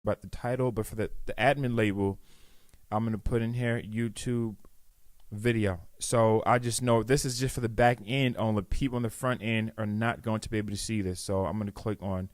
about the title, but for the admin label, I'm going to put in here YouTube video. So I just know this is just for the back end only. People on the front end are not going to be able to see this. So I'm going to click on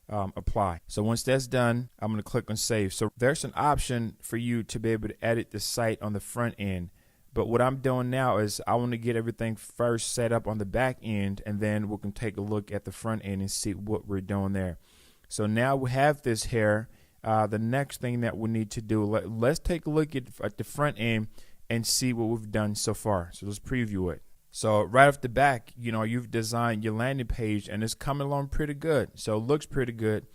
apply. So once that's done, I'm going to click on save. So there's an option for you to be able to edit the site on the front end. But what I'm doing now is I want to get everything first set up on the back end, and then we can take a look at the front end and see what we're doing there. So now we have this here. The next thing that we need to do, let's take a look at the front end and see what we've done so far. So let's preview it. So right off the back, you've designed your landing page and it's coming along pretty good. So it looks pretty good.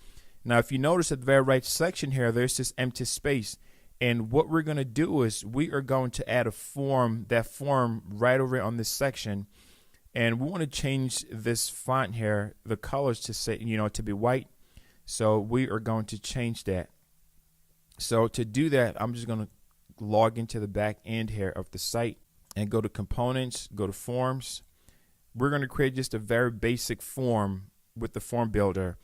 Now, if you notice at the very right section here, there's this empty space. And what we're going to do is we are going to add a form, that form right over on this section. And we want to change this font here, the colors to say, to be white. So we are going to change that. So to do that, I'm just going to log into the back end here of the site and go to components, go to forms. We're going to create just a very basic form with the form builder.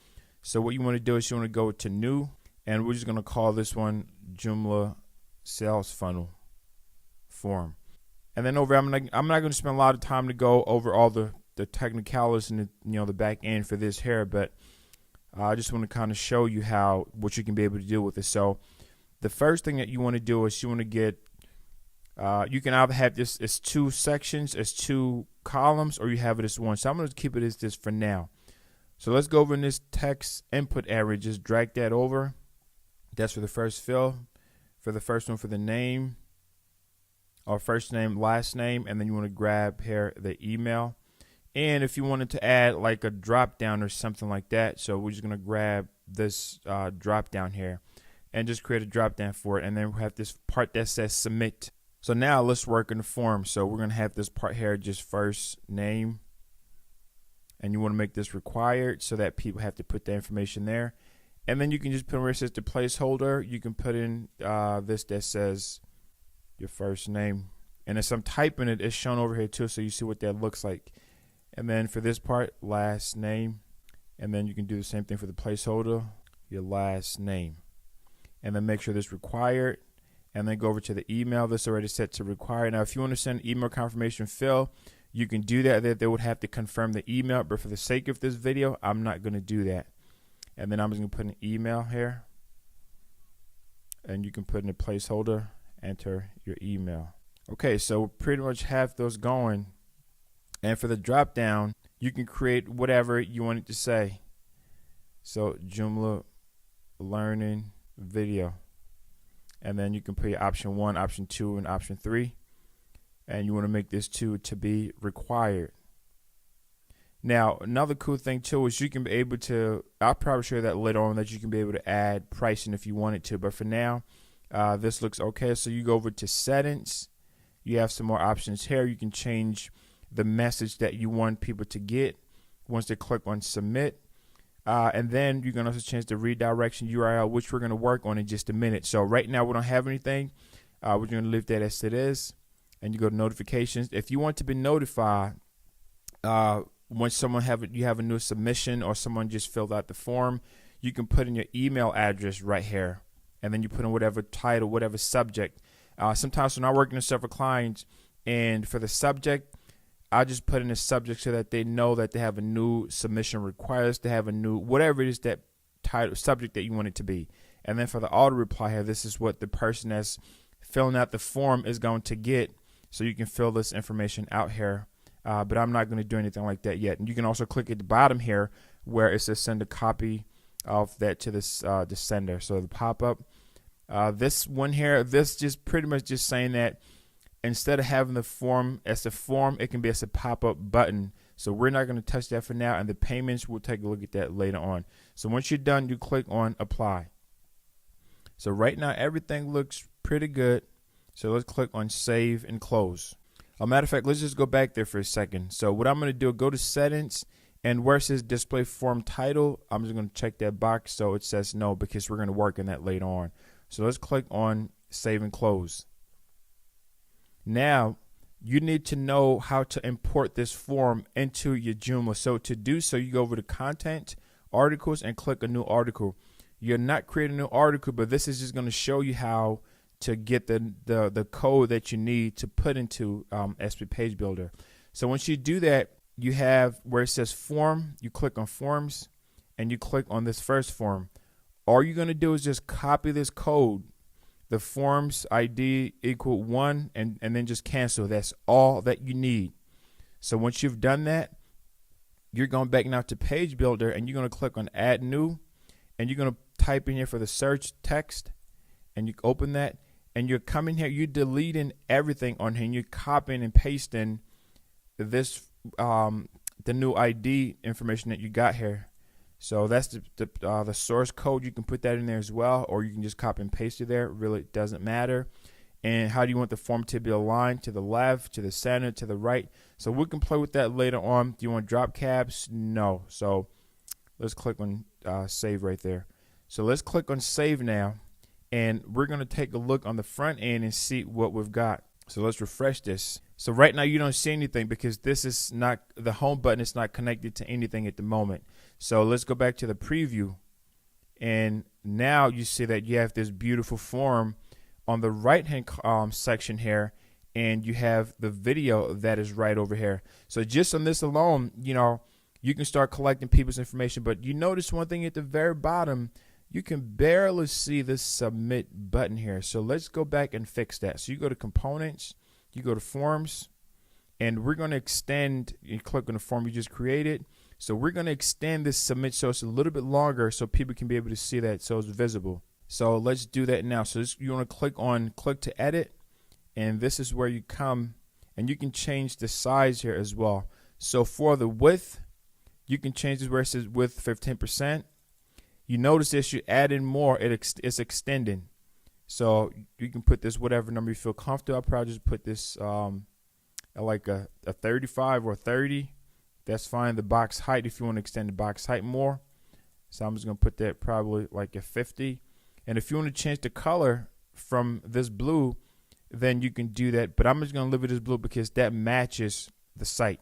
So what you want to do is you want to go to new, and we're just going to call this one Joomla sales funnel form. And then over, I'm not going to spend a lot of time to go over all the technicalities and the back end for this here, but I just want to kind of show you what you can be able to do with it. So the first thing that you want to do is you want to get, you can either have this as two sections, as two columns, or you have it as one. So I'm going to keep it as this for now. So let's go over in this text input area, just drag that over. That's for the first field. For the first one, for the name, or first name, last name, and then you want to grab here the email. And if you wanted to add like a drop down or something like that, so we're just going to grab this drop down here and just create a drop down for it. And then we have this part that says submit. So now let's work in the form. So we're going to have this part here, just first name. And you want to make this required so that people have to put the information there. And then you can just put where it says the placeholder. You can put in this that says your first name. And as I'm typing it, it's shown over here too, so you see what that looks like. And then for this part, last name. And then you can do the same thing for the placeholder, your last name. And then make sure this required. And then go over to the email. This is already set to required. Now, if you want to send email confirmation fill, you can do that. They would have to confirm the email. But for the sake of this video, I'm not going to do that. And then I'm just going to put an email here. And you can put in a placeholder, enter your email. Okay, so we pretty much have those going. And for the drop down, you can create whatever you want it to say. So Joomla learning video. And then you can put your option 1, option 2, and option 3. And you want to make this 2 to be required. Now, another cool thing too is you can be able to, I'll probably show that later on, that you can be able to add pricing if you wanted to. But for now, this looks okay. So you go over to settings. You have some more options here. You can change the message that you want people to get once they click on submit. And then you can also change the redirection URL, which we're going to work on in just a minute. So right now we don't have anything. We're going to leave that as it is. And you go to notifications. If you want to be notified when someone you have a new submission or someone just filled out the form, you can put in your email address right here. And then you put in whatever title, whatever subject. Sometimes when I work with several clients, and for the subject, I just put in a subject so that they know that they have a new submission requires to have a new, whatever it is that title subject that you want it to be. And then for the auto reply here, this is what the person that's filling out the form is going to get. So you can fill this information out here. But I'm not going to do anything like that yet. And you can also click at the bottom here where it says send a copy of that to this the sender. So the pop-up, this one here, this just pretty much just saying that instead of having the form as a form, it can be as a pop-up button. So we're not going to touch that for now. And the payments, we'll take a look at that later on. So once you're done, you click on apply. So right now, everything looks pretty good. So let's click on save and close. As a matter of fact, let's just go back there for a second. So what I'm going to do, go to settings, and where it says display form title, I'm just going to check that box so it says no, because we're going to work on that later on. So let's click on save and close. Now, you need to know how to import this form into your Joomla. So to do so, you go over to content, articles, and click a new article. You're not creating a new article, but this is just going to show you how to get the code that you need to put into SP Page Builder. So once you do that, you have where it says form, you click on forms and you click on this first form. All you're going to do is just copy this code, the forms ID equal 1, and then just cancel. That's all that you need. So once you've done that, you're going back now to Page Builder and you're going to click on add new, and you're going to type in here for the search text, and you open that, and you're coming here, you're deleting everything on here, and you're copying and pasting this the new ID information that you got here. So that's the source code. You can put that in there as well, or you can just copy and paste it there. Really, it doesn't matter. And how do you want the form to be aligned? To the left, to the center, to the right? So we can play with that later on. Do you want drop caps? No. So let's click on save right there. So let's click on save now, and we're going to take a look on the front end and see what we've got. So let's refresh this. So right now you don't see anything because this is not, the home button is not connected to anything at the moment. So let's go back to the preview, and now you see that you have this beautiful form on the right hand section here, and you have the video that is right over here. So just on this alone, you know, you can start collecting people's information. But you notice one thing at the very bottom, you can barely see this submit button here. So let's go back and fix that. So you go to components, you go to forms, and we're going to extend, you click on the form you just created. So we're going to extend this submit so it's a little bit longer so people can be able to see that, so it's visible. So let's do that now. So you want to click to edit, and this is where you come and you can change the size here as well. So for the width, you can change this where it says width 15%. You notice this, you add in more, it's extending. So you can put this whatever number you feel comfortable. I'll probably just put this at like a 35 or 30. That's fine. The box height, if you want to extend the box height more. So I'm just going to put that probably like a 50. And if you want to change the color from this blue, then you can do that. But I'm just going to leave it as blue because that matches the site.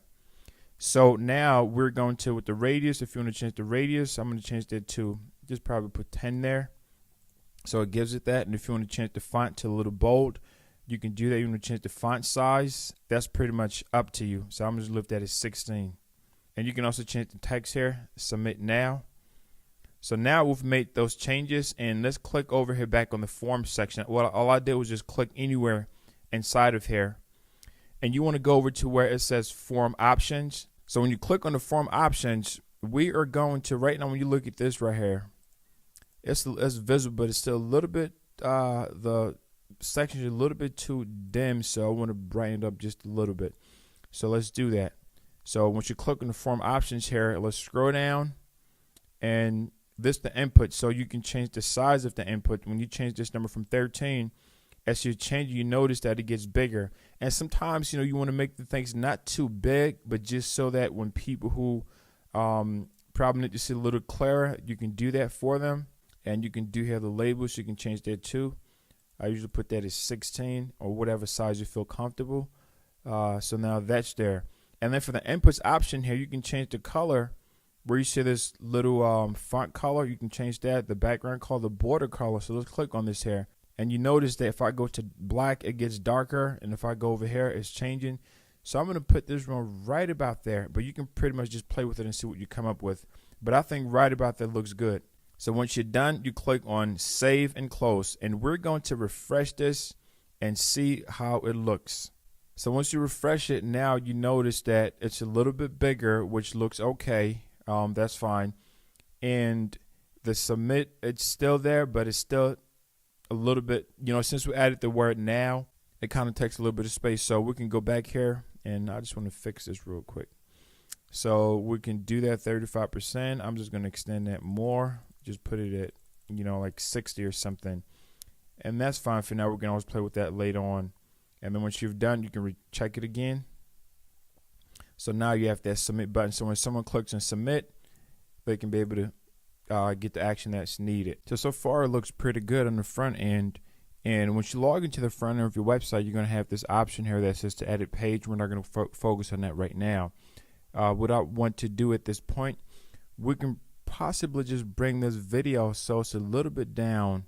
So now we're going to, with the radius, if you want to change the radius, I'm going to change that to, just probably put 10 there. So it gives it that. And if you want to change the font to a little bold, you can do that. You want to change the font size, that's pretty much up to you. So I'm going to leave that as 16. And you can also change the text here, submit now. So now we've made those changes, and let's click over here back on the form section. Well, all I did was just click anywhere inside of here. And you want to go over to where it says form options. So when you click on the form options, we are going to, right now when you look at this right here, it's visible, but it's still a little bit, the section is a little bit too dim. So I want to brighten it up just a little bit. So let's do that. So once you click on the form options here, let's scroll down, and this the input. So you can change the size of the input. When you change this number from 13, as you change, you notice that it gets bigger. And sometimes, you know, you want to make the things not too big, but just so that when people who probably need to see a little clearer, you can do that for them. And you can do here the labels. You can change that too. I usually put that as 16 or whatever size you feel comfortable. So now that's there. And then for the inputs option here, you can change the color. Where you see this little font color, you can change that. The background color, the border color. So let's click on this here. And you notice that if I go to black, it gets darker. And if I go over here, it's changing. So I'm going to put this one right about there. But you can pretty much just play with it and see what you come up with. But I think right about that looks good. So once you're done, you click on save and close. And we're going to refresh this and see how it looks. So once you refresh it, now you notice that it's a little bit bigger, which looks okay. That's fine. And the submit, it's still there, but it's still a little bit, you know, since we added the word now, it kind of takes a little bit of space. So we can go back here, and I just want to fix this real quick. So we can do that 35%. I'm just going to extend that more. Just put it at, you know, like 60 or something. And that's fine for now. We can always play with that later on. And then once you've done, you can check it again. So now you have that submit button. So when someone clicks on submit, they can be able to get the action that's needed. So far it looks pretty good on the front end. And once you log into the front end of your website, you're going to have this option here that says to edit page. We're not going to focus on that right now. What I want to do at this point, we can possibly just bring this video so it's a little bit down